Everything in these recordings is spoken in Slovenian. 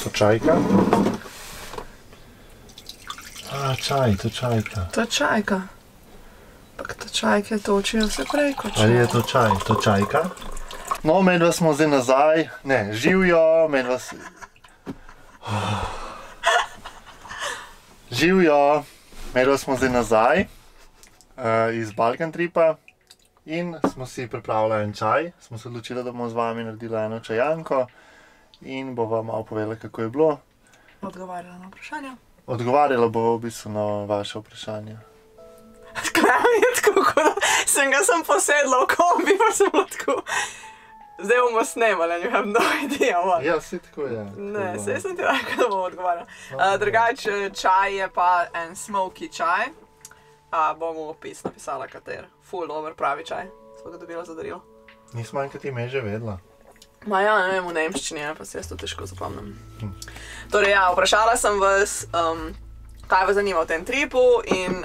To čajka? A, čaj, to čajka. To je čajka. Pak to čajke točijo vse prej kot čaj. Ali je to čaj? To čajka? No, medva smo zdaj nazaj. Ne, živjo, medva si... Živjo, medva smo zdaj nazaj iz Balkan tripa in smo si pripravili en čaj. Smo se odločili, da bomo z vami naredili eno čajanko in bova malo povedala, kako je bilo. Odgovarjala na vprašanja. Odgovarjala bo v bistvu na vaše vprašanja. Kaj je tako, kot sem ga posedla v kombi, pa sem bila tako... Zdaj bomo snemali, and you have no idea what. Ja, vse tako je. Ne, saj sem ti rekla, da bom odgovarjala. Drugače, čaj je pa en smoky čaj. Bom v opis napisala, kater. Ful dober pravi čaj. Smo ga dobila za darilo. Nismo enkrat ime že vedela. Ma ja, ne vem, v nemščini je, pa se jaz to težko zapomnim. Torej ja, vprašala sem vas, kaj vas zanima v tem tripu in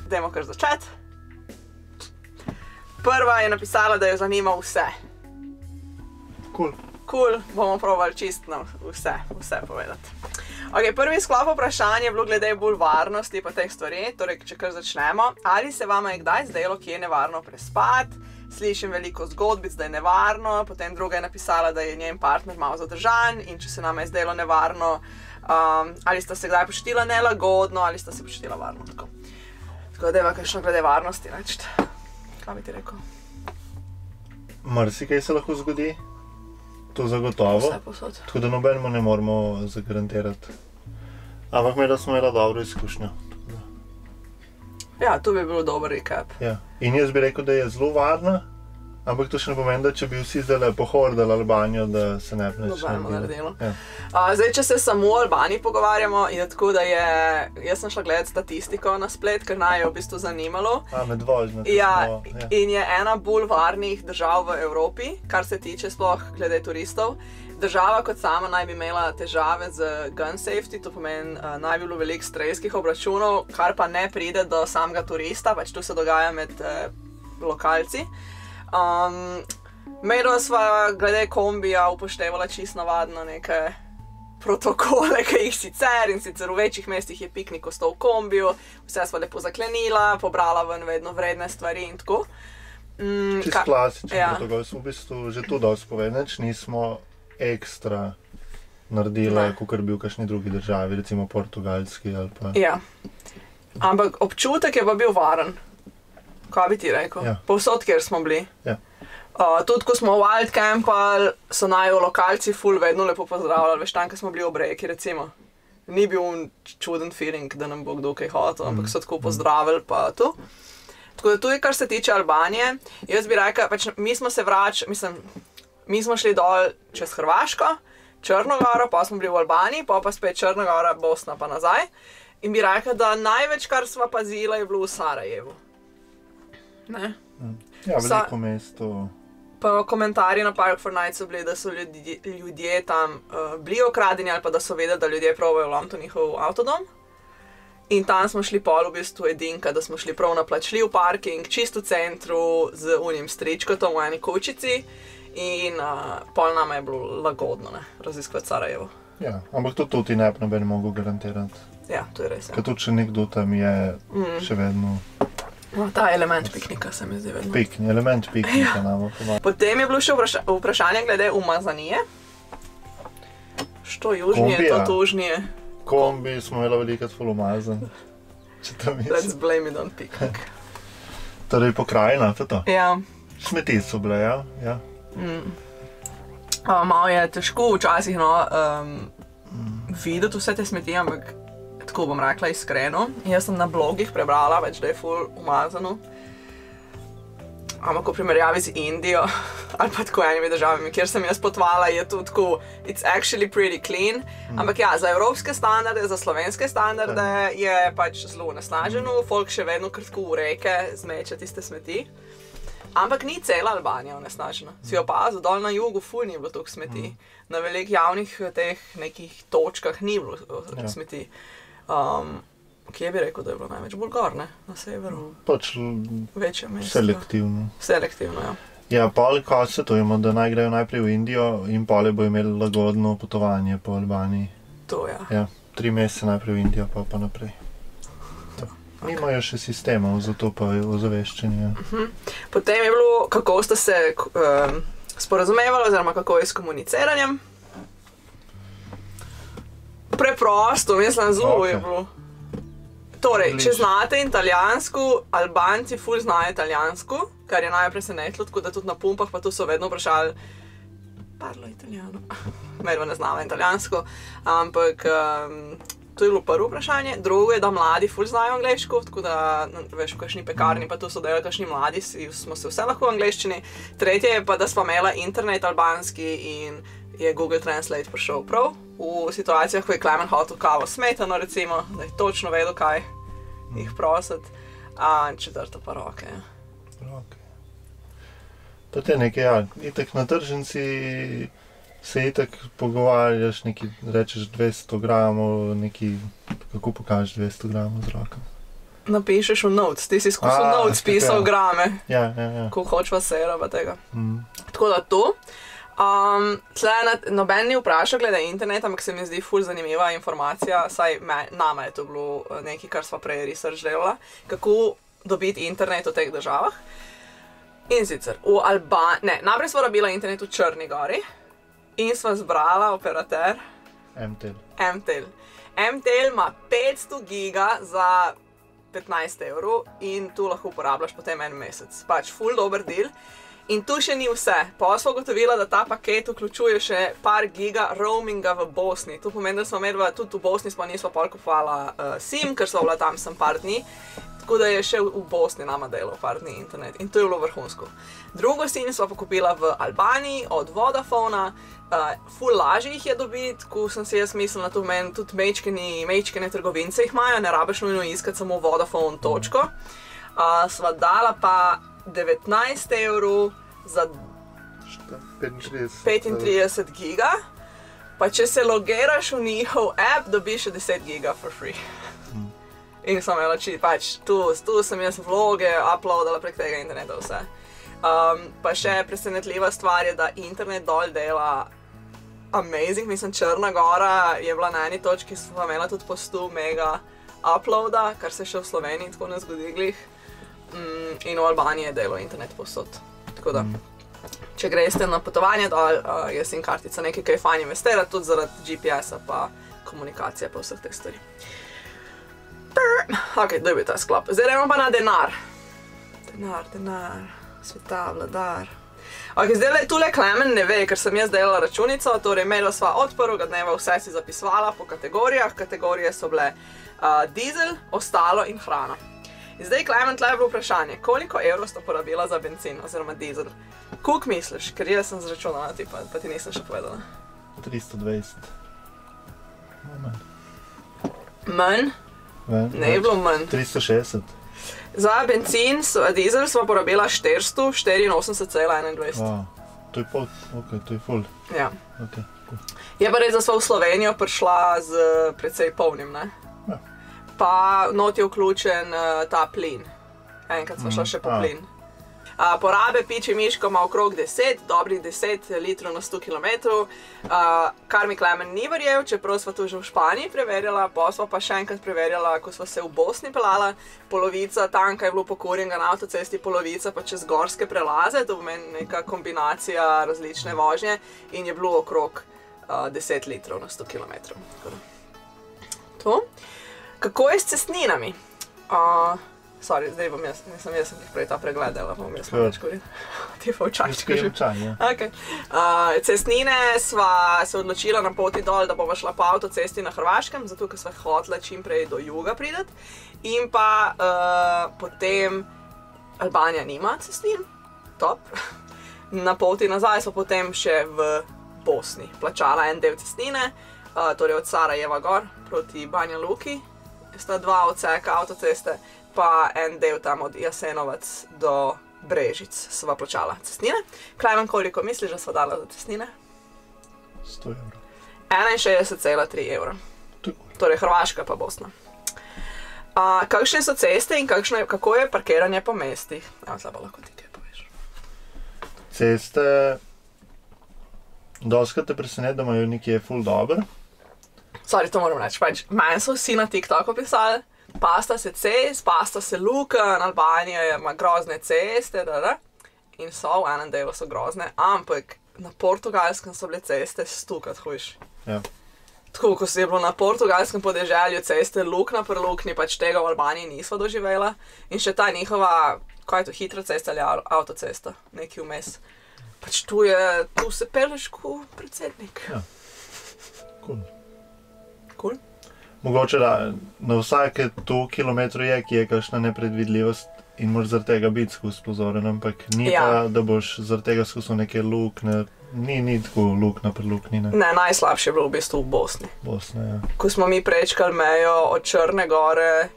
dajmo kar začeti. Prva je napisala, da jo zanima vse. Cool, bomo probali čist na vse povedati. Ok, prvi sklop vprašanja je bilo glede bolj varnosti pa teh stvari, torej če kar začnemo. Ali se vama je kdaj zdelo, kje je nevarno prespati? Slišim veliko zgodbic, da je nevarno, potem druga je napisala, da je njen partner malo zadržan in če se nama je zdelo nevarno, ali sta se kdaj počutila nelagodno, ali sta se počutila varno. Tako da deva kakšno glede varnosti reči. Kaj bi ti rekel? Marsikaj se lahko zgodi. To zagotovo. Vse posod. Tako da nobenemu ne moramo zagarantirati. Ampak da smo imeli dobro izkušnjo. Ja, to bi bilo dober recap. Ja. In jaz bi rekel, da je zelo varna, ampak to še ne pomeni, da če bi vsi zdaj pohordali Albanijo, da se ne bi nič naredilo. Ja. Zdaj, če se samo o Albaniji pogovarjamo, je tako, da je... Jaz sem šla gledati statistiko na splet, ker naj je v bistvu zanimalo. Med vožnjo. Ja, in je ena bolj varnih držav v Evropi, kar se tiče sploh glede turistov. Država kot sama naj bi imela težave z gun safety, to pomeni, naj bi bilo veliko strelskih obračunov, kar pa ne pride do samega turista, pač tu se dogaja med lokalci. Medva sva glede kombija upoštevala čisto navadno neke protokole, ki jih sicer, in sicer v večjih mestih je piknik ostal v kombiju, vse sva lepo zaklenila, pobrala ven vedno vredne stvari in tako. Čisto klasičen protokol, smo v bistvu že to dosti povedali, nismo ekstra naredila, kakor bi v kakšni drugi državi, recimo portugalski ali pa... Ja, ampak občutek je pa bil varen. Kaj bi ti rekel? Ja. Povsod, kjer smo bili. Ja. Tudi, ko smo wild campali, so naju lokalci ful vedno lepo pozdravljali, veš, tam, ko smo bili ob reki, recimo. Ni bil čuden feeling, da nam bo kdo kaj hotel, ampak so tako pozdravili pa to. Tako da tudi, kar se tiče Albanije, jaz bi rekel, pač mi smo se mi smo šli dol čez Hrvaško, Črnogoro, pa smo bili v Albaniji, pa spet Črnogora, Bosna pa nazaj. In bi rekel, da največ, kar sva pazila, je bilo v Sarajevu. Ne? Ja, veliko mesto. Pa komentarji na Park for Night so bili, da so ljudje tam bili okradeni ali pa da so vedeli, da ljudje probajo vlomiti v njihov avtodom. In tam smo šli pol v bistvu edinka, da smo šli prav na plačljiv parking, čisto v centru z unim stričkotom v eni kočici. In pol nama je bilo lagodno, ne, raziskovati Sarajevo. Ja, ampak to ti ne bi mogel garantirati. Ja, to je res, ja. Ker tudi, če nekdo tam je še vedno... Ta element piknika se mi zdi vedno. Element piknika nama pomaga. Potem je bilo še vprašanje glede umazanije. Što južnije, to tužnije. Kombi smo imeli velikrat ful umazan. Let's blame it on piknik. Torej pokrajina, to je to? Ja. Smeti so bile, ja. Malo je težko včasih videti vse te smeti, ampak tako bom rekla iskreno. Jaz sem na blogih prebrala več, da je ful umazano. Ampak v primerjavi z Indijo ali pa tako enimi državami, kjer sem jaz potovala, je to tako, it's actually pretty clean. Ampak ja, za evropske standarde, za slovenske standarde je pač zelo onesnaženo, folk še vedno kar tako v reke zmeče tiste smeti. Ampak ni cela Albanija onesnažena. Si opazil, dol na jugu ful ni bilo toliko smeti. Na veliko javnih teh nekih točkah ni bilo smeti. Kje bi rekel, da je bilo največ? Bolj gor, ne? Na severu. Pač selektivno. Selektivno, ja. Ja, pol kaj se to ima, da naj grejo najprej v Indijo in pole bo imeli lagodno potovanje po Albaniji. To, ja. Ja, 3 mesece najprej v Indijo, pa naprej. Nimajo še sistemov, zato pa je ozaveščenje. Potem je bilo, kako ste se sporazumevali, oziroma kako je s komuniciranjem. Preprosto, mislim, zelo je bilo. Torej, če znate italijansko, Albanci ful znajo italijansko, kar je najprej presenetilo, tako da tudi na pumpah pa tu so vedno vprašali parlo italijano. Medva ne znava italijansko, ampak to je bilo prvo vprašanje. Drugo je, da mladi ful znajo angleško, tako da, veš, v kakšni pekarni pa tu so delali kakšni mladi, smo se vse lahko v angleščini. Tretje je pa, da smo imela internet albanski in je Google Translate prišel prav v situacijah, ko je Klemen hotel kavo smetano, recimo, da je točno vedel, kaj jih prositi. Četrto pa roke. Roke. To je nekaj, ja, itak na tržnici se itak pogovarjaš, neki, rečeš 200 gramov, neki, kako pokažeš 200 gramov z rokom? Napišeš v notes, ti si skozi notes pisal grame. Ja. Ko hočva sera pa tega. Tako da to. Tle noben ni vprašal glede interneta, ampak se mi zdi ful zanimiva informacija, saj nama je to bilo nekaj, kar sva prej research delala, kako dobiti internet v teh državah. In sicer v najprej sva rabila internet v Črni Gori in sva zbrala operater MTEL. MTEL ima 500 giga za 15 evrov in tu lahko uporabljaš potem en mesec. Pač ful dober deal. In tu še ni vse. Pa sva ugotovila, da ta paket vključuje še par giga roaminga v Bosni. To pomeni, da smo imeli tudi v Bosni, smo nisva pol kupovala SIM, ker sva bila tam sem par dni. Tako da je še v Bosni nama delal par dni internet. In to je bilo vrhunsko. Drugo SIM sva pa kupila v Albaniji od Vodafona. Ful lažje jih je dobiti, ko sem si jaz mislila, to meni tudi mečkene trgovince jih imajo, ne rabiš nujno iskati samo Vodafone točko. Sva dala pa 19 evrov za 35 giga, pa če se logiraš v njihov app, dobiš še 10 giga for free. In sem imela pač, tu sem jaz vloge uploadala prek tega interneta vse. Pa še presenetljiva stvar je, da internet dol dela amazing, mislim, Črna Gora je bila na eni točki, sva imela tudi po 100 mega uploada, kar se še v Sloveniji tako ne zgodi glih. In v Albaniji je delo internet povsod. Tako da, če greste na potovanje dol, je SIM kartica nekaj, kaj je fajn investirati, tudi zaradi GPS-a pa komunikacije pa vseh teh stvari. Ok, to je bil ta sklop. Zdaj gremo pa na denar. Denar, sveta, vladar. Ok, zdaj tule Klemen ne ve, ker sem jaz delala računico, torej imela sva od prvega dneva vse si zapisovala po kategorijah. Kategorije so bile dizel, ostalo in hrana. In zdaj, Klemen, tle je bilo vprašanje, koliko evrov sta porabila za benzin oziroma dizel? Koliko misliš? Ker jaz sem zračunala ti, pa ti nisem še povedala. 320. Manj? Ne je bilo manj. 360. Za benzin, dizel sva porabila 484,21. To je pol, ok, to je full. Ja. Okay, cool. Je pa res, da sva v Slovenijo prišla z precej polnim, ne? Pa not je vključen ta plin. Enkrat smo šla še po plin. Porabe piči miško ima okrog 10, dobrih 10 litrov na 100 km, kar mi Klemen ni verjel, čeprav sva tu že v Španiji preverjala, pa sva pa še enkrat preverjala, ko sva se v Bosni pelala, polovica tanka je bilo pokurjenega na avtocesti, polovica pa čez gorske prelaze, to pomeni neka kombinacija različne vožnje in je bilo okrog 10 litrov na 100 km. To. Kako je s cestninami? Sorry, zdaj bom jaz, nisem jaz jih prej ta pregledala, bom jaz malo več govorila. Ti pa včasih že. Ok. Cestnine sva se odločila na poti dol, da bova šla po avtocesti na Hrvaškem, zato ker sva hotela čim prej do juga prideti. In pa potem Albanija nima cestnin, top. Na poti nazaj sva potem še v Bosni plačala en del cestnine, torej od Sarajeva gor proti Banja Luki. Sta 2 odseka avtoceste, pa en del tam od Jasenovac do Brežic sva plačala cestnine. Klemen, koliko misliš, da sva dala za cestnine? 100 evrov. 61,3 evra. Torej Hrvaška pa Bosna. Kakšne so ceste in kako je parkiranje po mestih? Zdaj pa lahko ti kaj poveš. Ceste, doskrat te preseneti, da imajo nekje ful dober. Sorry, to moram reči, pač meni so vsi na TikToku pisali, pasta se cest, pasta se luken, Albanija ima grozne ceste, in so, v enem delu so grozne, ampak na Portugalskem so bile ceste stukat hujš. Ja. Tako, ko se je bilo na portugalskem podeželju ceste luknja per luknji, pač tega v Albaniji nismo doživela. In še ta njihova, kaj je to, hitra cesta ali avtocesta, nekaj vmes. Pač tu se peleš kot predsednik. Ja. Cool. Cool? Mogoče da na vsake kilometru je, ki je kakšna nepredvidljivost in moraš zaradi tega biti skozi pozoren, ampak ni pa, da boš zaradi tega skozi neke luknje. Ni tako luknja per luknji, ne? Ne, najslabše je bilo v bistvu v Bosni. Bosna, ja. Ko smo mi prečkali mejo od Črne gore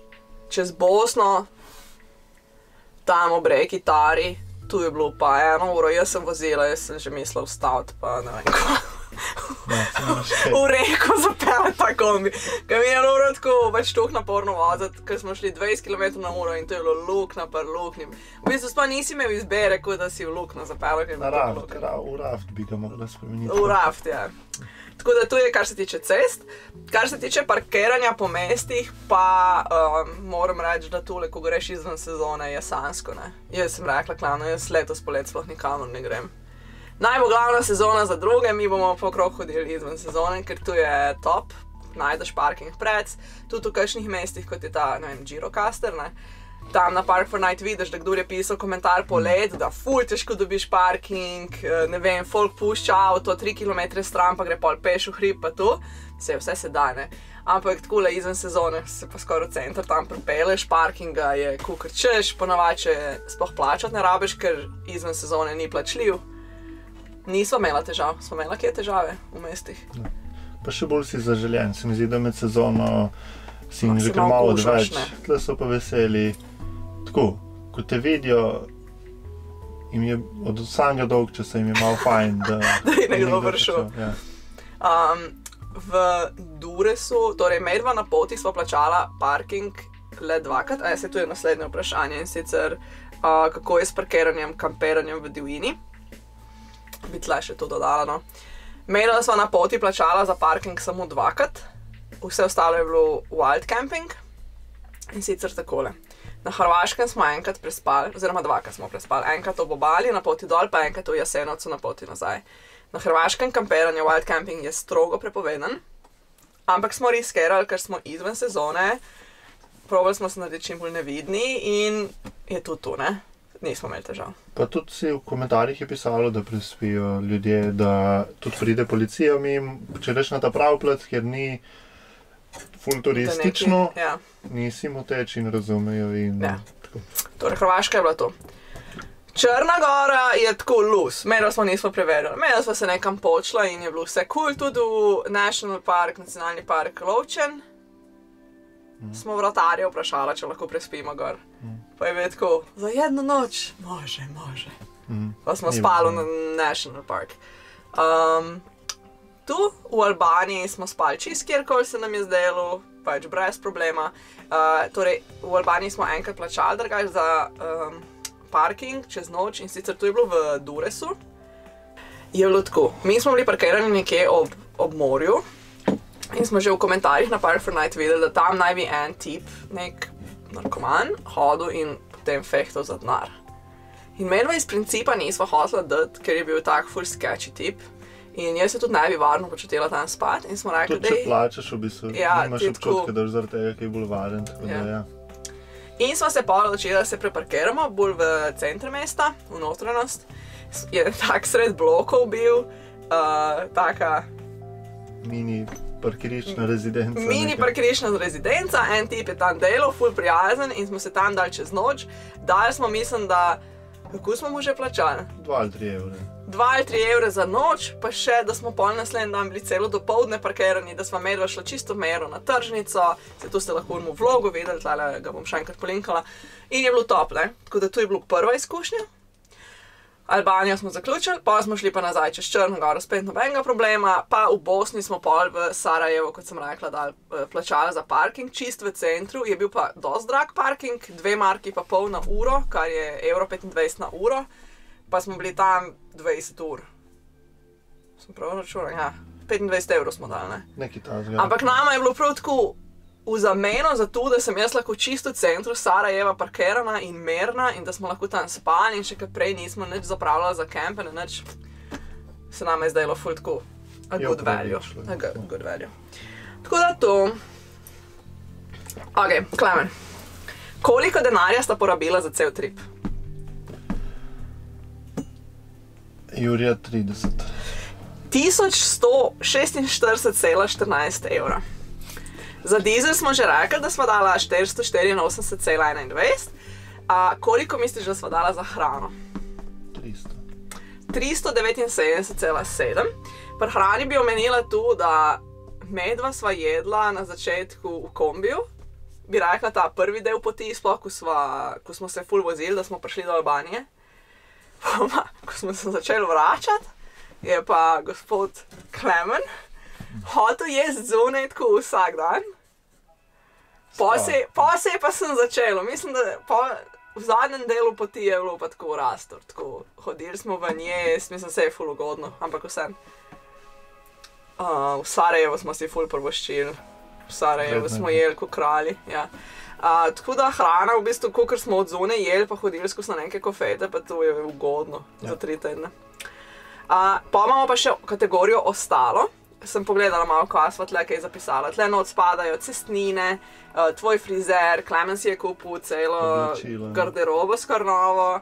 čez Bosno, tam ob reki Tari, tu je bilo pa 1 uro, jaz sem vozila, jaz sem že mislila vstaviti, pa ne vem ko. V reko zapele ta kombi. Ker mi je bilo tako pač toliko naporno voziti, ker smo šli 20 km/h in to je bilo luknja per luknji. V bistvu pa nisi imel izbere, kot da si v luknjo zapela. V raft bi ga morala spremeniti. V raft, ja. Tako da to je, kar se tiče cest. Kar se tiče parkiranja po mestih, pa moram reči, da tule, ko greš izven sezone, je sanjsko, ne. Jaz sem rekla, klano, jaz letos polet sploh nikamor ne grem. Naj bo glavna sezona za druge, mi bomo pa okrog hodili izven sezone, ker tu je top, najdeš parking pred, tudi v kakšnih mestih, kot je ta, ne vem, Girocaster, ne. Tam na Park for Night vidiš, da kdor je pisal komentar polet, da ful težko dobiš parking, ne vem, folk pušča avto 3 km stran, pa gre pol peš v hrib pa tu, vse se da, ne. Ampak takole izven sezone se pa skoraj v center tam pripeleš, parkinga je kukor češ, ponavadi če sploh plačati ne rabiš, ker izven sezone ni plačljiv. Nisva imela težav, smo imela kje težave v mestih. Ja. Pa še bolj si zaželjen, se mi zdi, da med sezono si jim že kar malo odveč. Tle so pa veseli, tako, ko te vidijo, jim je od samega dolgčasa jim je malo fajn, da je nekdo prišel. Ja. V Duresu, torej medva na poti smo plačala parking le 2krat, se tu je naslednje vprašanje in sicer kako je s parkiranjem, kamperanjem v divjini. Bi tle še to dodala, no. Medva smo na poti plačala za parking samo 2krat, vse ostalo je bilo wild camping in sicer takole. Na Hrvaškem smo enkrat prespali, oziroma 2krat smo prespali, enkrat ob obali na poti dol, pa enkrat v Jasenovcu na poti nazaj. Na Hrvaškem kamperanje wild camping je strogo prepovedan, ampak smo riskirali, ker smo izven sezone, probali smo se narediti čim bolj nevidni in je tudi tu, ne. Nismo imeli težav. Pa tudi si v komentarjih je pisalo, da prespijo ljudje, da tudi pride policija jim, če reš na ta prav plat, ker ni ful turistično, nisi moteč in razumejo in tako. Torej, Hrvaška je bila to. Črna Gora je tako luz, medva smo nismo preverjali. Medva smo se nekam počla in je bilo vse cool, tudi v National Park, nacionalni park Lovčen. Smo vratarje vprašala, če lahko prespimo gor. Pa je bilo tako, za 1 noč, može. Pa smo spali na National Park. Tu v Albaniji smo spali čisto kjerkoli se nam je zdelo, pač brez problema. Torej, v Albaniji smo enkrat plačali drugače za parking čez noč in sicer tu je bilo v Duresu. Je bilo tako, mi smo bili parkirani nekje ob morju, in smo že v komentarjih na Park for Night videli, da tam naj bi en tip, nek narkoman, hodil in potem fehtal za denar. In medva iz principa nisva hotela dati, ker je bil tak ful sketchy tip. In jaz se tudi ne bi varno počutila tam spat in smo rekli, tudi če plačaš v bistvu, nimaš občutka, da zaradi tega, ki je bolj varen, tako da ja. In smo se pol odločili, da se preparkiramo bolj v center mesta, v notranjost. Je tak sred blokov bil, taka mini parkirišna rezidenca. Mini parkirišna rezidenca, en tip je tam delal, ful prijazen in smo se tam dali čez noč. Dali smo, mislim, da, kako smo mu že plačali? 2 ali 3 evre. 2 ali 3 evre za noč, pa še, da smo pol naslednji dan bili celo dopoldne parkirani, da smo medva šla čisto mero na tržnico, se tu ste lahko v vlogu videli, tlele ga bom še enkrat polinkala. In je bilo top, ne? Tako da tu je bilo prva izkušnja. Albanijo smo zaključili, pa smo šli pa nazaj čez Črno Goro, spet nobenega problema, pa v Bosni smo pol v Sarajevo, kot sem rekla, plačali za parking, čist v centru, je bil pa dosti drag parking, 2,5 marki na uro, kar je €25 na uro, pa smo bili tam 20 ur. Sem prav računala, ja, 25 evrov smo dali, ne? Nekaj tazga. Ampak nama je bilo prav tako v zameno za to, da sem jaz lahko čisto v centru Sarajeva parkirana in mirna in da smo lahko tam spali in še kaj prej nismo nič zapravljali za kempe, nič. Se nama je zdajlo ful tako a good value. Good value. Tako da to. Ok, Klemen. Koliko denarja sta porabila za cel trip? Jurija 30. 1146,14 evra. Za dizel smo že rekli, da smo dala 484,21. Koliko misliš, da smo dala za hrano? 379,7. Pri hrani bi omenila tu, da medva sva jedla na začetku v kombiju. Bi rekla ta prvi del poti, sploh ko smo se ful vozili, da smo prišli do Albanije. Ko smo se začeli vračati, je pa gospod Klemen hotel jesti zunaj tako vsak dan. Posej pa sem začela. Mislim, da v zadnjem delu poti je bilo pa tako rastor. Tako hodili smo v njest, mislim, se je ful ugodno, ampak vsem. V Sarajevo smo si ful prvoščili. V Sarajevo smo jeli kot kralji, ja. Tako da hrana, v bistvu, kakor smo od zone jeli, pa hodili skozi na neke kofete, pa to je ugodno za 3 tedne. Pa imamo pa še kategorijo ostalo. Sem pogledala malo, kaj sva tle kaj zapisala. Tle not spadajo cestnine, tvoj frizer, Klemen si je kupil celo garderobo skar novo,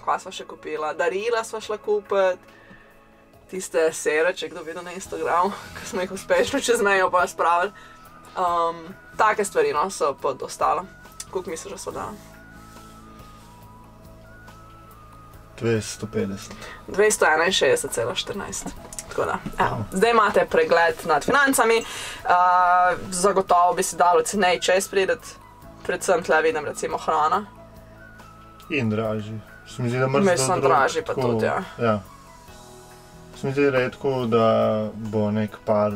kaj sva še kupila, darila sva šla kupiti, tiste sere, če kdo videl na Instagramu, ko smo jih uspešno čez mejo pa spravili. Take stvari, no, so pod ostalo. Koliko misliš, da sva dala? 250. 261,14. Tako da, evo. Zdaj imate pregled nad financami. Zagotovo bi si dalo cenej čez prideti. Predvsem tle vidim recimo hrana. In dražji. Se mi zdi, da mrzlo Mislim, dražji pa tudi, ja. Ja. Se mi zdi redko, da bo nek par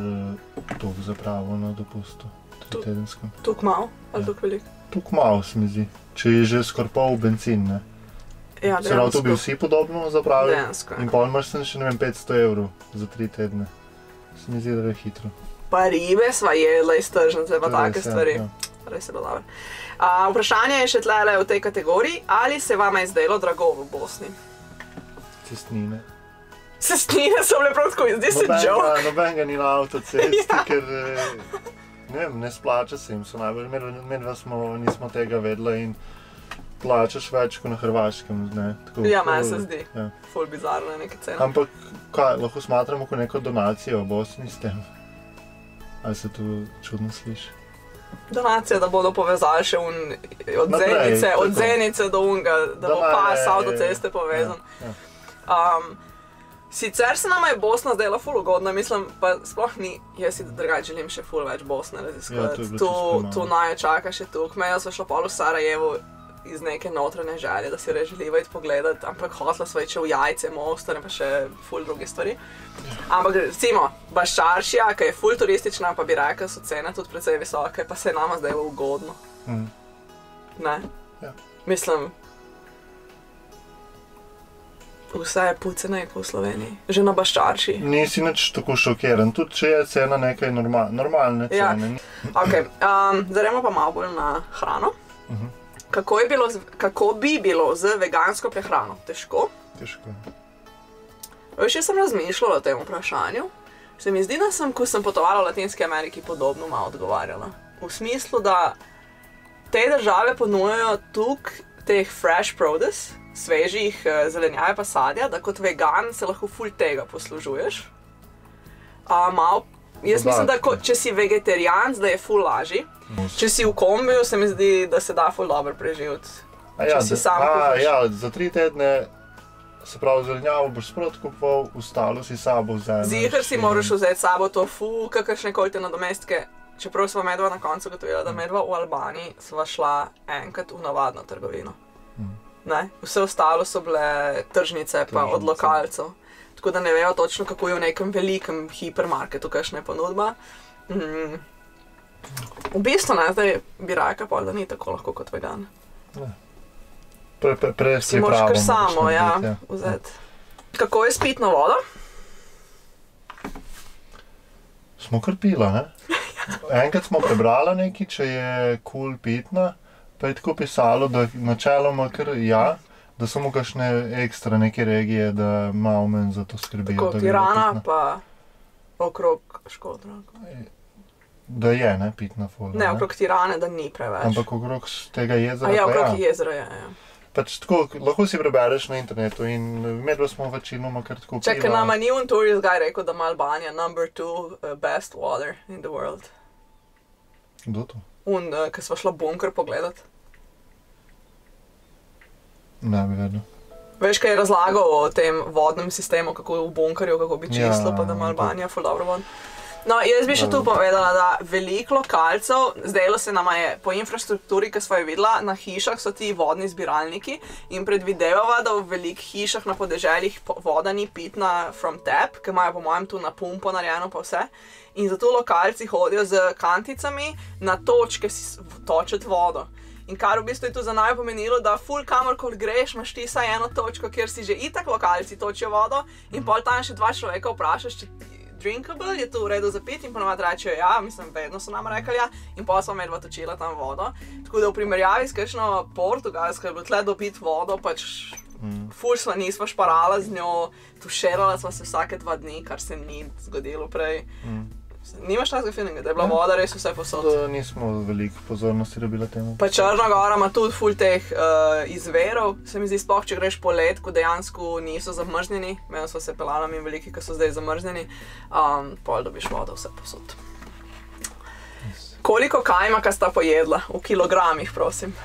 tuk zapravil na dopustu. 3-tedenskem. Tuk malo ali tuk veliko? Tuk malo se mi zdi. Če je že skoraj pol benzin, ne? Ja, se pravi, to bi vsi podobno zapravili. Dejansko. In pol imaš še, ne vem, 500 evrov za 3 tedne. Se mi zdi, da je hitro. Pa ribe sva jedla iz tržnice, pa take stvari. Ja. Res je bilo dobro. Vprašanje je še tlele v tej kategoriji. Ali se vama je zdelo drago v Bosni? Cestnine. Cestnine so bile prav tako, zdi se joke. Nobenega ni na avtocesti, ker ne vem, ne splača se jim. Medva nismo tega vedela in plačaš več kot na Hrvaškem, ne? Tako, ja, meni se zdi. Ja. Ful bizarno je neke cene. Ampak kaj, lahko smatramo kot neko donacijo v Bosni s tem? Ali se to čudno sliši? Donacija, da bodo povezali še od Zenice do unga, da bo pas avtoceste povezan. Ja. Sicer se nama je Bosna zdela ful ugodna, mislim, pa sploh ni, jaz si drugače želim še ful več Bosne raziskovati. Ja, tu naj čaka še tuk, meja sva šla pol v Sarajevo iz neke notranje želje, da si res želiva iti pogledati, ampak hotla sva iti še v Jajce, Mostar in pa še ful druge stvari. Ampak recimo, Baščaršija, ki je ful turistična, pa bi rekla, so cene tudi precej visoke, pa se je nama zdelo ugodno. Ne? Ja. Mislim, vse je pucene kot v Sloveniji, že na Baščarši. Nisi nič tako šokiran, tudi če je cena nekaj normalne cene. Ja. Ok, zdajmo pa malo bolj na hrano. Kako bi bilo z vegansko prehrano? Težko? Težko. Še sem razmišljala o tem vprašanju. Se mi zdi, da sem, ko sem potovala v Latinski Ameriki, podobno malo odgovarjala. V smislu, da te države ponujajo tuk teh fresh produce, svežih zelenjave pa sadja, da kot vegan se lahko ful tega poslužuješ. Jaz mislim, da če si vegetarijan, da je ful lažji. Če si v kombiju, se mi zdi, da se da ful dobro preživeti. Če si sam kupiš. Ja, za 3 tedne, se pravi, zelenjavo boš sprot kupoval, ostalo si sabo vzameš. Ziher si moraš vzeti sabo tofu, kakršne koli te nadomestke. Čeprav sva medva na koncu gotovila, da medva v Albaniji sva šla enkrat v navadno trgovino. Ne? Vse ostalo so bile tržnice pa od lokalcev. Tako da ne vejo točno, kako je v nekem velikem hipermarketu, kakšna je ponudba. V bistvu ne, zdaj bi rekla pa, da ni tako lahko kot vegan. Si moraš kar samo, ja, vzeti. Kako je s pitno vodo? Smo kar pila, ne? Enkrat smo prebrali nekaj, če je cool pitna, pa je tako pisalo, da načeloma kar da samo kakšne ekstra neke regije, da malo manj za to skrbijo. Tako Tirana pa okrog Škodra. Da je, ne, pitna ful. Ne, okrog Tirane, da ni preveč. Ampak okrog tega jezera ja, okrog jezera je, ja. Pač tako, lahko si prebereš na internetu in medva smo večinoma kar tako pila. Čakaj, nama ni un tourist guy rekel, da ima Albanija #2 best water in the world. Kdo to? Ko sva šla bunker pogledat. Ne bi vedel. Veš, kaj je razlagal o tem vodnem sistemu, kako v bunkerju, kako bi čistilo, pa da ima Albanija ful dobro vod. No, jaz bi še tu povedala, da veliko lokalcev, zdajlo se nama je po infrastrukturi, ki sva jo videla, na hišah so ti vodni zbiralniki in predvidevava, da v velikih hišah na podeželjih voda ni pitna from tap, ki imajo po mojem tu na pumpo narejeno pa vse. In zato lokalci hodijo z kanticami na točke si točiti vodo. In kar v bistvu je to za naj pomenilo, da ful kamorkoli greš, imaš ti saj eno točko, kjer si že itak lokalci točijo vodo in pol tam še 2 človeka vprašaš, če drinkable, je to v redu za pit in ponovadi rečejo ja, mislim, vedno so nam rekli ja, in pol smo medva točila tam vodo. Tako da v primerjavi s kakšno Portugalsko je bilo tle dobiti vodo, pač ful sva nisva šparala z njo, tuširala sva se vsake 2 dni, kar se ni zgodilo prej. Nimaš takega feelinga, da je bila voda res vse posod? Da nismo veliko pozornosti dobila temu. Pa Črna Gora ima tudi ful teh izverov, se mi zdi sploh, če greš po led, ko dejansko niso zamrznjeni, meni so se pelala mi veliki, ki so zdaj zamrznjeni, pol dobiš vodo vse posod. Koliko kajmaka sta pojedla? V kilogramih, prosim.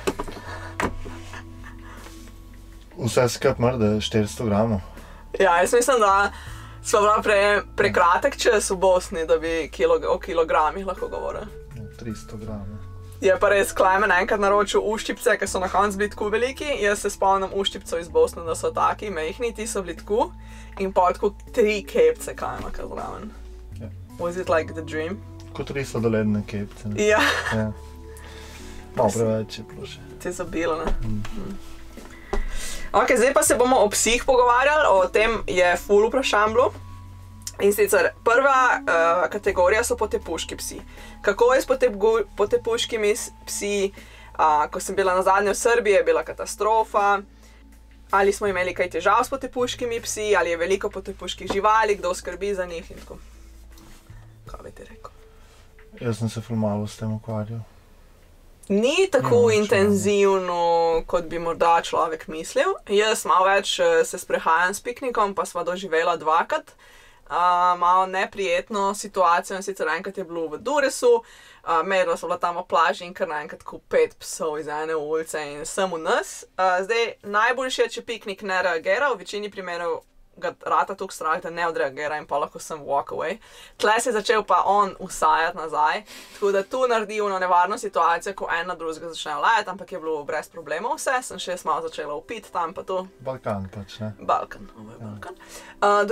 Vse skup mrde 400 gramov. Ja, jaz mislim, da sva bila prekratek čas v Bosni, da bi o kilogramih lahko govorili. 300 gramov. Je pa res Klemen enkrat naročil uščipce, ki so na koncu bili tako veliki. Jaz se spomnim uščipcev iz Bosne, da so taki mehni, ti so bili tako. In pa tako 3 kepce kajmaka zraven. Was it like the dream? Kot 3 sladoledne kepce. Ja. Malo preveč je bilo še. Ti so bilo, ne? Ok, zdaj pa se bomo o psih pogovarjali, o tem je ful vprašanj bilo. In sicer prva kategorija so potepuški psi. Kako je s potepuškimi psi? Ko sem bila nazadnje v Srbiji, je bila katastrofa. Ali smo imeli kaj težav s potepuškimi psi, ali je veliko potepuških živali, kdo skrbi za njih in tako. Kaj bi ti rekel? Jaz sem se ful malo s tem ukvarjal. Ni tako intenzivno, kot bi morda človek mislil. Jaz malo več se sprehajam s piknikom, pa sva doživela 2krat. Malo neprijetno situacijo in sicer enkrat je bilo v Duresu, medla so bila tam v plaži in kar naenkrat tako 5 psov iz ene ulice in sem v nas. Zdaj, najboljše je, če piknik ne reagira, v večini primerov ga rata toliko strah, da ne odreagira in pa lahko sem walk away. Tle se je začel pa on usajati nazaj, tako da tu naredi ono nevarno situacijo, ko en na drugega začnejo lajati, ampak je bilo brez problemov vse, sem še malo začela upiti tam pa to. Balkan pač, ne? Balkan, ovo je Balkan.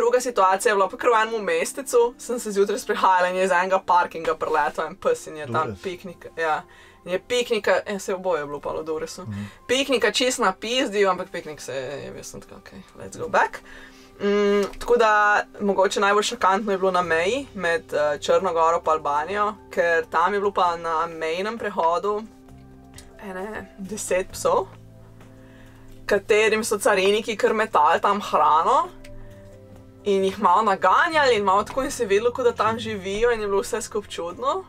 Druga situacija je bila pa kar v enem mestecu, sem se zjutraj sprehajala in je iz enega parkinga preletel en pes in je tam piknik, ja. Je piknika, se oboje je bilo pa v Duresu. Piknika čist napizdil, ampak piknik se je, jaz sem tako, ok, let's go back. Tako da mogoče najbolj šokantno je bilo na meji med Črno Goro pa Albanijo, ker tam je bilo pa na mejnem prehodu 10 psov, katerim so cariniki kar metali tam hrano in jih malo naganjali in malo tako in se videlo, kot da tam živijo in je bilo vse skup čudno.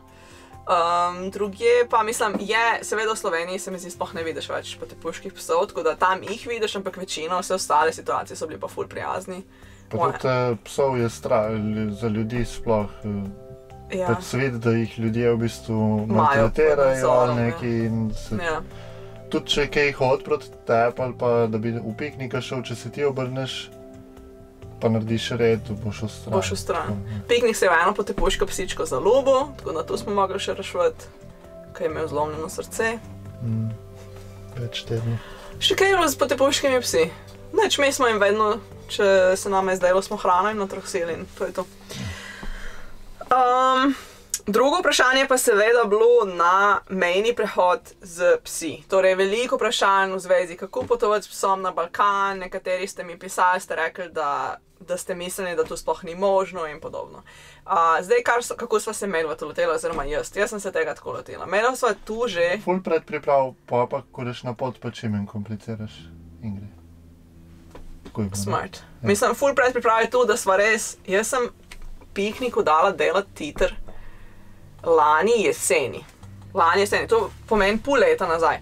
Drugje pa mislim, seveda v Sloveniji se mi zdi sploh ne vidiš več potepuških psov, tako da tam jih vidiš, ampak večino vse ostale situacije so bili pa ful prijazni. Pa tudi psov je strah za ljudi sploh. Pač se vidi, da jih ljudje v bistvu maltretirajo ali neki in se... Tudi če kaj hod proti tebi ali pa da bi v piknika šel, če se ti obrneš, pa narediš red, boš v stran. Boš v stran. Piknik se je v eno potepuško psičko zaljubil, tako da tu smo mogli še reševati, kaj je imel zlomljeno srce. Več tednov. Še kaj je bilo s potepuškimi psi? Neč, mi smo jim vedno, če se nam je zdajlo, smo hrano jim natrahsili in to je to. Drugo vprašanje pa seveda bilo na mejni prehod z psi. Torej, veliko vprašanj v zvezi, kako potovati s psom na Balkan, nekateri ste mi pisali, ste rekli, da ste mislili, da to sploh ni možno in podobno. Zdaj, kako sva se Melva to lotela, oziroma jaz sem se tega tako lotela. Melva sva tu že... Ful predpriprav, pa ko greš na pot, pa čim in kompliciraš, Ingrid. Smart. Ja. Mislim, ful predpriprav je tu, da sva res... Jaz sem pikniku dala delati titer lani jeseni. To pomeni pol leta nazaj.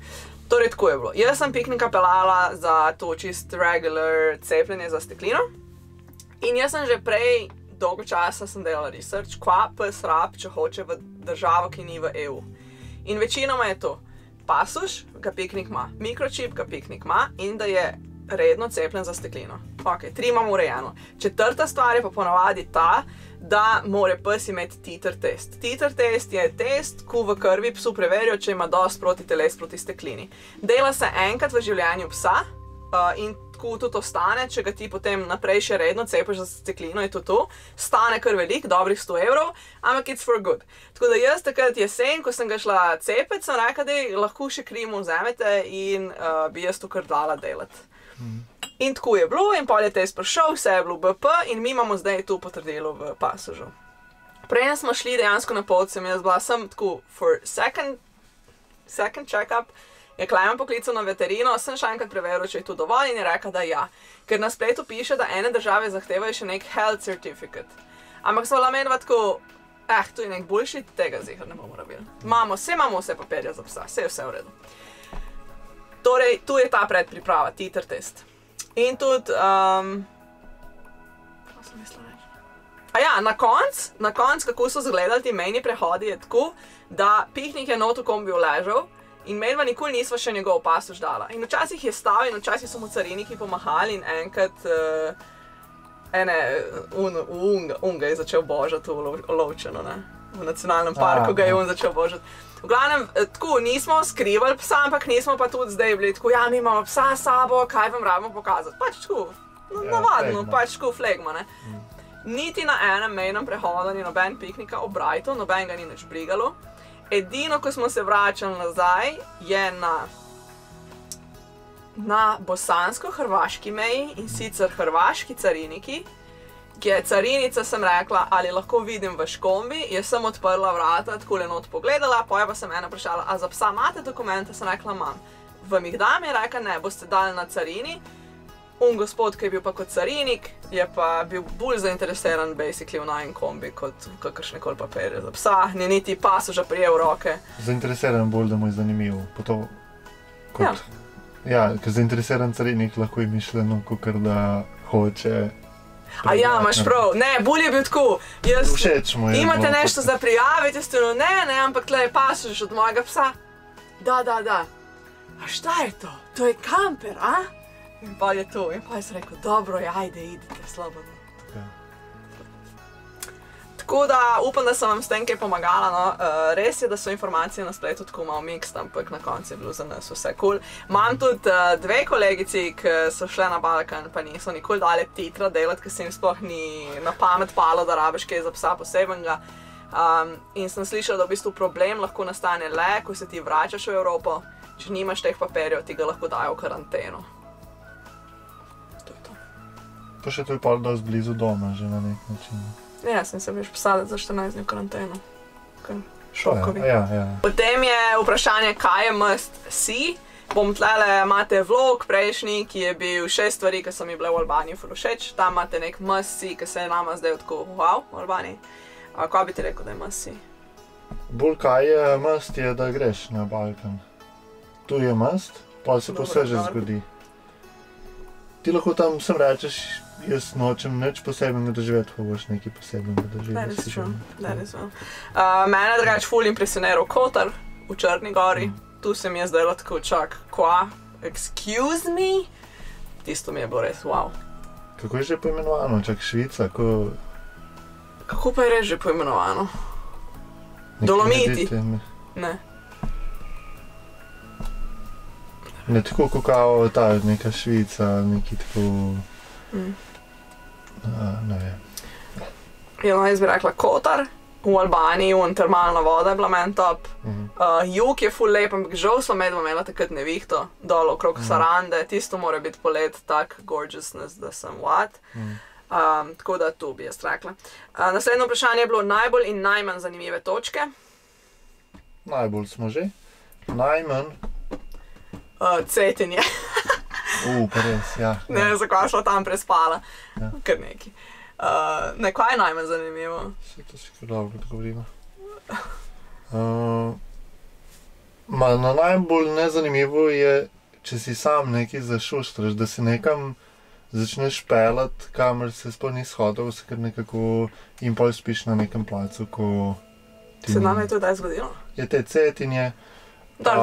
Torej, tako je bilo. Jaz sem piknika pelala za to čist regular cepljenje za steklino. In jaz sem že prej dolgo časa sem delala research, kva pes rab, če hoče v državo, ki ni v EU. In večinoma je to pasuš, ga piknik ima, mikročip ga piknik ima in da je redno cepljen za steklino. Ok, 3 imamo urejeno. 4. stvar je pa ponavadi ta, da mora pes imeti titer test. Titer test je test, ko v krvi psu preverijo, če ima dosti protiteles proti steklini. Dela se enkrat v življenju psa in tako tudi ostane, če ga ti potem naprej še redno cepiš za steklino, je to. Stane kar veliko, dobrih 100 €, ampak it's for good. Tako da jaz takrat jesen, ko sem ga šla cepiti, sem rekla, da lahko še krim vzamete in bi jaz to kar dala delati. In tako je bilo, in pol je test prišel, vse je bilo BP in mi imamo zdaj to potrdilo v pasožu. Prej smo šli dejansko na pot, sem tako for second check-up, je Klemen poklical na veterino, sem še enkrat preveril, če je to dovolj in je rekel, da ja. Ker na spletu piše, da ene države zahtevajo še nek health certificate. Ampak smo Menva tako, to je nek bullshit, tega zihar ne bomo rabili. Imamo vse papirje za psa, vse v redu. Torej, tu je ta predpriprava, titer test. In tudi, kaj sem mislila reči? Na konc, kako so izgledali ti mejni prehodi, je tako, da piknik je not v kombiju ležal in Melva nikoli nisva še njegov pasoš dala. In včasih je stal in včasih so mu cariniki pomahali in enkrat unga je začel božati v Lovčeno, ne? V nacionalnem parku ga je začel božati. V glavnem, tako, nismo skrivali psa, ampak nismo pa tudi zdaj bili tako, ja, mi imamo psa s sabo, kaj vam rabimo pokazati. Pač tako, navadno, pač tako flegma, ne. Niti na enem mejnem prehodu ni noben piknika obrajto, noben ga ni nič brigalo. Edino, ko smo se vračali nazaj, je na bosansko-hrvaški meji in sicer hrvaški cariniki, ki je carinica, sem rekla, ali lahko vidim vaš kombi, jaz sem odprla vrata, takole not pogledala, potem pa sem ena vprašala, a za psa imate dokumente, sem rekla, imam. Vam jih dam, je rekla, ne, boste dali na carini. Gospod, ki je bil pa kot carinik, je pa bil bolj zainteresiran basically v najin kombi, kot kakršnekoli papirje za psa, ni niti pasoža prijel roke. Zainteresiran bolj, da mu je zanimivo, kot... Ja, ker zainteresiran carinik lahko je mišljeno, kakor da hoče... A ja, imaš prav. Ne, bolj je bil tako. Všeč mu je. Imate nešto za prijaviti, jaz telo, ne, ampak tle je pasož od mojega psa. Da. A šta je to? To je kamper, a? In pa je to. In pa je se rekel, dobro, ajde, idite, slobodno. Tako da upam, da sem vam s tem kaj pomagala, no. Res je, da so informacije na spletu tako malo mixed, ampak na koncu je bilo za nas vse cool. Imam tudi 2 kolegici, ki so šle na Balkan, pa niso nikoli dali titra delati, ker se jim sploh ni na pamet palo, da rabiš kaj za psa posebenega. In sem slišala, da v bistvu problem lahko nastane le, ko se ti vračaš v Evropo, če nimaš teh papirjev, ti ga lahko dajo v karanteno. To je to. Pa še to je pa dosti blizu doma, že na nek način. Ja, sem se veš posaditi za 14 dni v karanteno. Šokovi. Ja. Potem je vprašanje, kaj je must see. Tlele imate vlog prejšnji, ki je bil 6 stvari, ki so mi bile v Albaniji ful všeč. Tam imate nek must see, ki se je nama zdaj tako wow v Albaniji. Kaj bi ti rekel, da je must see? Bolj kaj je must je, da greš na Balkan. Tu je must, pa se pa vse že zgodi. Ti lahko tam sem rečeš, jaz nočem nič posebnega doživeti, pa boš nekaj posebnega doživeti. That is true. Mene drugače ful impresioniral Kotar v Črni Gori. Tu se mi je zdelo tako, čak, kva? Excuse me? Tisto mi je bilo res wow. Kako je že poimenovano? Čak Švica? Kako pa je res že poimenovano? Dolomiti? Ne. Ne tako kao ta neka Švica, neki tako... Ne vem. Jaz bi rekla Kotar v Albaniji, termalna voda je bila meni top. Jug je ful lep, ampak žal smo imela takrat nevihto, dol okrog Sarande, tisto mora biti polet tak gorgeousness, da sem what. Tako da tu bi jaz rekla. Naslednje vprašanje je bilo najbolj in najmanj zanimive točke. Najbolj smo že. Najmanj. Cetinje. Pa res, ja. Ne vem, zakaj smo tam prespala. Kar neki. Kaj je najmanj zanimivo? Vse to si kar dobro odgovorila. Najbolj nezanimivo je, če si sam nekaj zašuštraš, da si nekam začneš pelat, kamor se sploh nisi hodil, se kar nekako in pol spiš na nekem placu, ko Se nam je to kdaj zgodilo? Je te Cetinje.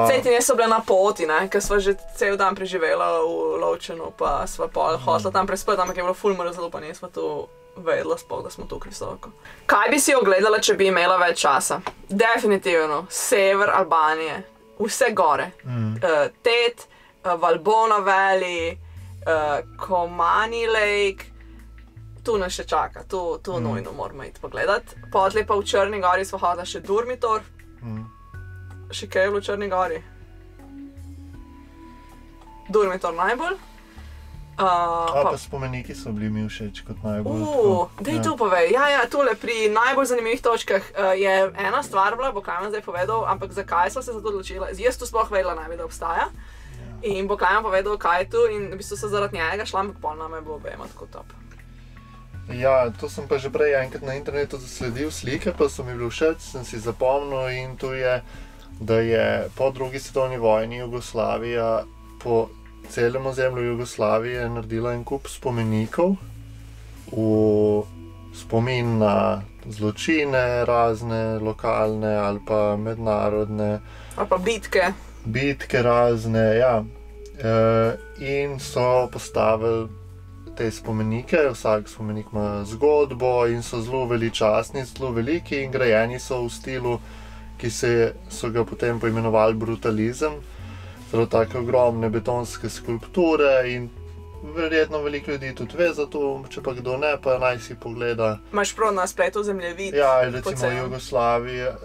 Cetinje so bile na poti, ker sva že cel dan preživela v Lovčenu, pa sva pol hotla tam prespati, ampak je bilo ful mrzlo, pa nisva to vedela sploh, da smo tukaj visoko. Kaj bi si ogledala, če bi imela več časa? Definitivno, sever Albanije, vse gore. Tet, Valbona Valley, Komani Lake, tu nas še čaka, tu nujno moramo iti pogledati. Potlej pa v Črni gori sva hodila še Durmitor. Še kaj je bilo v Črni gori? Durmitor najbolj. Pa spomeniki so bili mi všeč kot najbolj. Dej tu povej. Ja, tule pri najbolj zanimivih točkah je ena stvar bila, bo Klemen zdaj povedal, ampak zakaj sva se za to odločila. Jaz tu sploh vedela ne bi, da obstaja. In bo Klemen povedal, kaj je tu in v bistvu se zaradi njega šla, ampak pol nama je bilo obema tako top. Ja, to sem pa že prej enkrat na internetu zasledil slike, pa so mi bili všeč, sem si zapomnil in to je, da je po drugi svetovni vojni Jugoslavija po celem ozemlju Jugoslavije naredila en kup spomenikov v spomin na zločine razne, lokalne ali pa mednarodne. Ali pa bitke. Bitke razne, ja. In so postavili te spomenike, vsak spomenik ima zgodbo in so zelo veličastni, zelo veliki in grajeni so v stilu, ki so ga potem poimenovali brutalizem. Zelo take ogromne betonske skulpture in verjetno veliko ljudi tudi ve za to, če pa kdo ne, pa naj si pogleda. Imaš prav na spletu zemljevid? Ja, recimo Jugoslavija,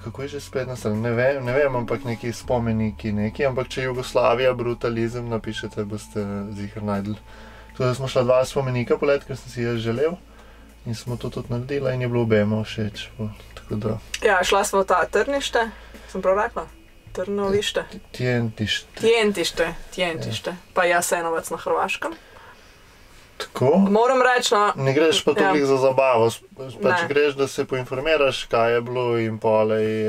kako je že spet nastavljeno, ne vem, ampak neki spomeniki neki, ampak če Jugoslavija brutalizem napišete, boste ziher najdli. Tako da smo šla 2 spomenika polet, ker sem si jaz želel in smo to tudi naredila in je bilo obema všeč. Ja, šla smo v ta Trnište, sem prav rekla? Trnovište? Tjentište. Pa Jasenovac na Hrvaškem. Tako? Moram reči, no... Ne greš pa toliko za zabavo, pač greš, da se poinformiraš, kaj je bilo in polej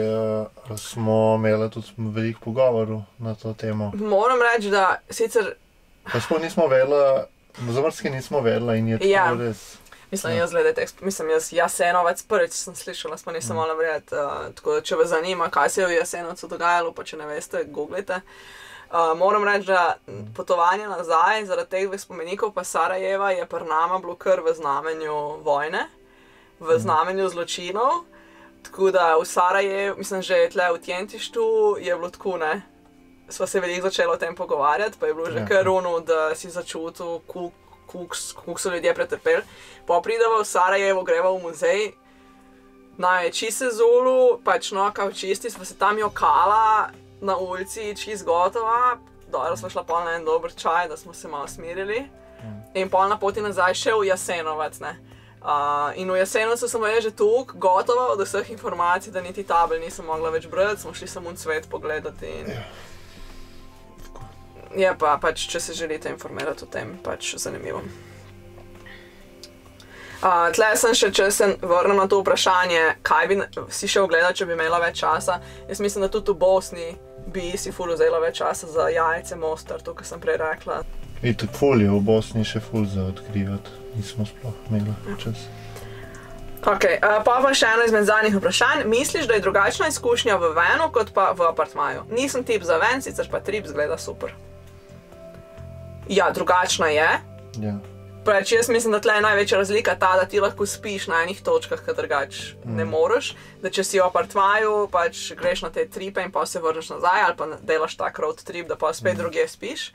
smo imeli tudi veliko pogovorov na to temo. Moram reči, da sicer... Pa sploh nismo vedela, zamrski nismo vedela in je tako res... Mislim, jaz Jasenovac prvič sem slišala, pa nisem mogla verjeti. Tako da, če vas zanima, kaj se je v Jasenovcu dogajalo, pa če ne veste, googlite. Moram reči, da potovanje nazaj zaradi teh 2 spomenikov pa Sarajeva je pri nama bilo kar v znamenju vojne, v znamenju zločinov. Tako da v Sarajevu, mislim, že tle v Tjentištu je bilo tako, ne. Sva se veliko začela o tem pogovarjati, pa je bilo že kar ono, da si začutil, koliko so ljudje pretrpeli. Pa prideva v Sarajevo, greva v muzej, največji se Zulu, pač no, kao čisti, sva se tam jokala na ulici, čist gotova, dobro sva šla pol na en dober čaj, da smo se malo smirili. In pol na poti nazaj še v Jasenovac, ne. In v Jasenovcu sem bila že tukaj, gotova od vseh informacij, da niti tabel nisem mogla več brati, smo šli samo cvet pogledati in... Je pa pač, če se želite informirati o tem, pač zanimivo. Tle sem še, če se vrnem na to vprašanje, kaj bi si še ogledala, če bi imela več časa. Jaz mislim, da tudi v Bosni bi si ful vzela več časa za Jajce, Mostar, to, kar sem prej rekla. Itak ful je v Bosni še ful za odkrivati, nismo sploh imeli čas. Ok, pa še eno izmed zadnjih vprašanj. Misliš, da je drugačna izkušnja v vanu kot pa v apartmaju? Nisem tip za van, sicer pa trip zgleda super. Ja, drugačna je. Ja. Preč, jaz mislim, da tle je največja razlika ta, da ti lahko spiš na enih točkah, kad drugač ne moreš. Da če si v apartmaju, pač greš na te tripe in pa se vrneš nazaj, ali pa delaš tak road trip, da pa spet drugje spiš.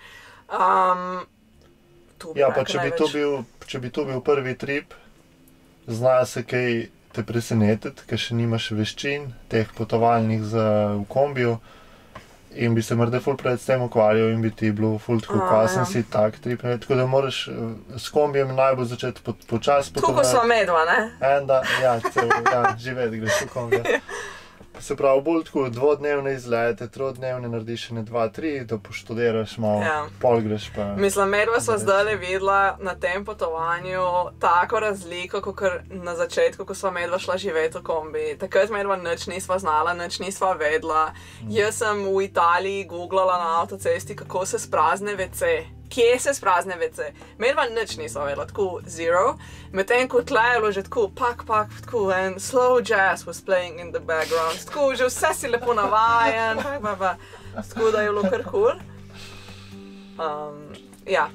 Ja, pa če bi to bil prvi trip, zna se kaj te presenetiti, ker še nimaš veščin, teh potovalnih v kombiju. In bi se morda ful pred s tem ukvarjal in bi ti bilo ful tako, kaj sem si tak trip. Tako da moraš s kombijem najbolj začeti počasi potovati. Tako ko sva medva, ne? Živeti greš v kombiju. Se pravi, bolj tako dvodnevne izlete, trodnevne narediš še ne 2-3, da poštudiraš malo, pol greš pa... Mislim, medva sva zdajle videla na tem potovanju tako razliko, kot na začetku, ko sva medva šla živeti v kombi. Takrat medva nič nisva znala, nič nisva vedela. Jaz sem v Italiji googlala na avtocesti, kako se sprazne WC. Kje se sprazne WC? Medva nič nisva vedela, tako zero. Medtem ko tle je bilo že tako pak, tako en slow jazz was playing in the background. Tako že vse si lepo navajen, tako da je bilo kar cool. Ja.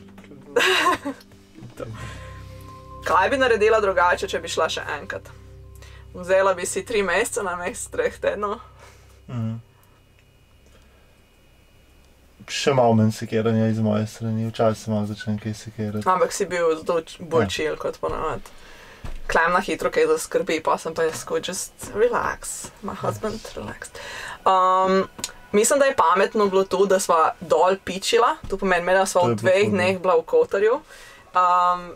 Kaj bi naredila drugače, če bi šla še enkrat? Vzela bi si 3 mesece namesto 3 tednov. Še malo manj sekiranja iz moje strani, včasih malo začnem kaj sekirati. Ampak si bil bolj chill kot ponavadi. Klem na hitro kaj zaskrbi, pa sem pa jaz just relax. My husband relaxed. Mislim, da je pametno bilo to, da sva dol pičila. To pomeni, da sva v 2 dneh bila v Kotarju.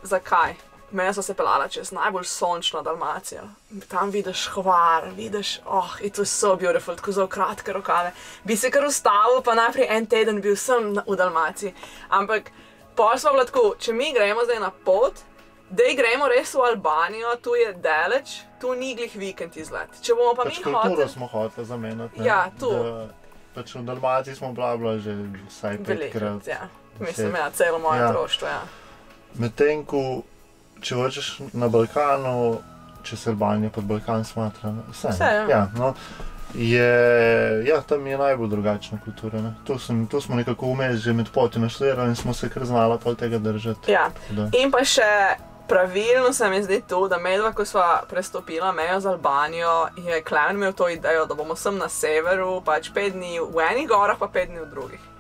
Zakaj? Mene sva se pelala čez najbolj sončno Dalmacijo. Tam vidiš Hvar, vidiš, it was so beautiful, tako zelo kratke rokave. Bi se kar ustavil, pa najprej en teden bil sem v Dalmaciji. Ampak pol sva bila tako, če mi gremo zdaj na pot, dej gremo res v Albanijo, tu je daleč, tu ni glih vikend izlet. Če bomo pa mi hoteli... Kulturo smo hoteli zamenjati, ne? Ja, tu. Pač v Dalmaciji smo bila že vsaj 5-krat. Ja. Mislim, celo moje otroštvo, ja. Medtem ko če hočeš na Balkanu, če se Albanija pod Balkan smatra, vse, ja, no, tam je najbolj drugačna kultura, ne. Tu smo nekako vmes že med poti naštudirali in smo se kar znala pol tega držati. Ja, in pa še pravilno se mi zdi to, da medva, ko sva prestopila mejo z Albanijo, je Klemen imel to idejo, da bomo sem na severu, pač 5 dni v enih gorah, pa 5 dni v drugih.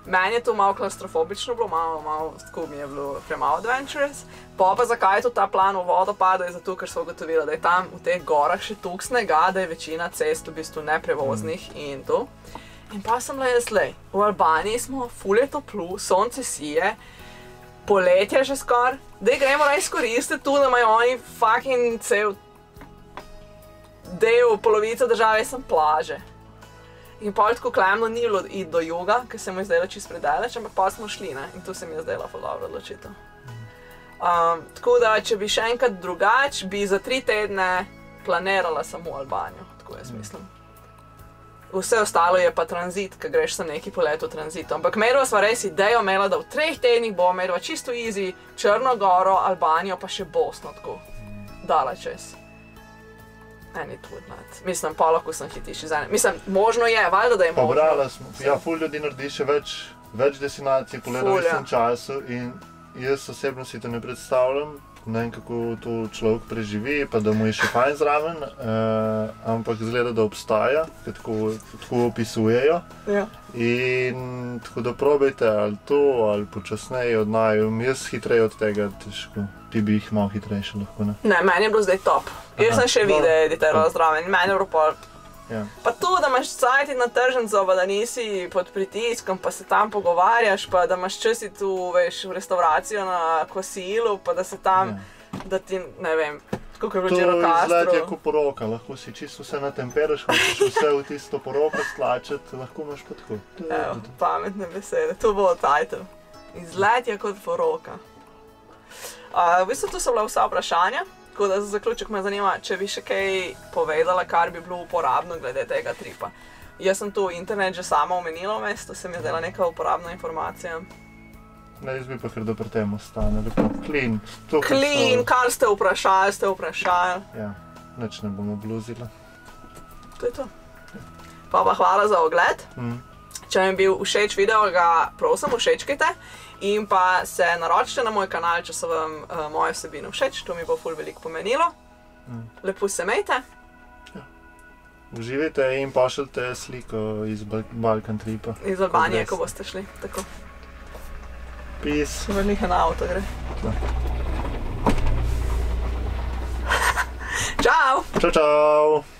Meni je to malo klaustrofobično bilo, malo tako mi je bilo premalo adventurous. Pa zakaj je to ta plan v vodo padel, je zato, ker so ugotovili, da je tam v teh gorah še toliko snega, da je večina cest v bistvu neprevoznih in to. In pa sem le jaz v Albaniji smo, ful je toplo, sonce sije, poletje že skor, da gremo raj izkoristiti tu, da imajo oni fucking cel del, polovica države sem plaže. In pol tako Klemno ni bilo iti do juga, ker se mu je zdela čist predaleč, ampak pa smo šli, ne, in to se mi je zdela ful dobro odločitev. Tako da, če bi še enkrat drugač, bi za 3 tedne planirala samo Albanijo, tako jaz mislim. Vse ostalo je pa tranzit, ker greš sem neki polet v tranzitu. Ampak medva sva res idejo imela, da v 3 tednih bo medva čisto easy, Črno Goro, Albanijo, pa še Bosno tako dala čez. Mislim, pa lahko sem hitiš iz ene. Mislim, možno je, valjda, da je možno. Pobrala smo, ja, ful ljudi naredi še več destinacij po istem času in jaz osebno si to ne predstavljam, ne vem, kako to človek preživi, pa da mu je še fajn zraven, ampak izgleda, da obstaja, ker tako opisujejo. Ja. In tako da probajte ali to, ali počasneje od naju, jaz hitreje od tega težko. Ti bi jih malo hitrejše lahko, ne? Ne, meni je bilo zdaj top. Jaz sem še videl editorov zraven, meni je bilo pol. Pa to, da imaš cajti na tržnico, pa da nisi pod pritiskom, pa se tam pogovarjaš, pa da imaš čas iti v restauracijo na kosilu, pa da se tam, da ti, ne vem, tako kot je bilo Girokastro. To izgled je kot poroka, lahko si čisto vse natemperaš, hočeš vse v tisto poroko stlačiti, lahko imaš pa tako. Evo, pametne besede, to bo title. Izgled je kot poroka. V bistvu to so bila vsa vprašanja, tako da za zaključek me zanima, če bi še kaj povedala, kar bi bilo uporabno glede tega tripa. Jaz sem tu internet že sama omenila vmes, to se mi je zdela neka uporabna informacija. Ne, jaz bi pa kar da pri tem ostane, lepo clean. Clean, kar ste vprašali. Ja, nič ne bomo bluzila. To je to. Pa hvala za ogled. Če vam je bil všeč video, ga prosim všečkajte. In pa se naročite na moj kanal, če so vam moje vsebine všeč, to mi bo ful veliko pomenilo. Lepo se imejte. Uživajte in pošljite sliko iz Balkan tripa. Iz Albanije, ko boste šli, tako. Peace. Vrnihe na avto gre. Čau! Čau, čau!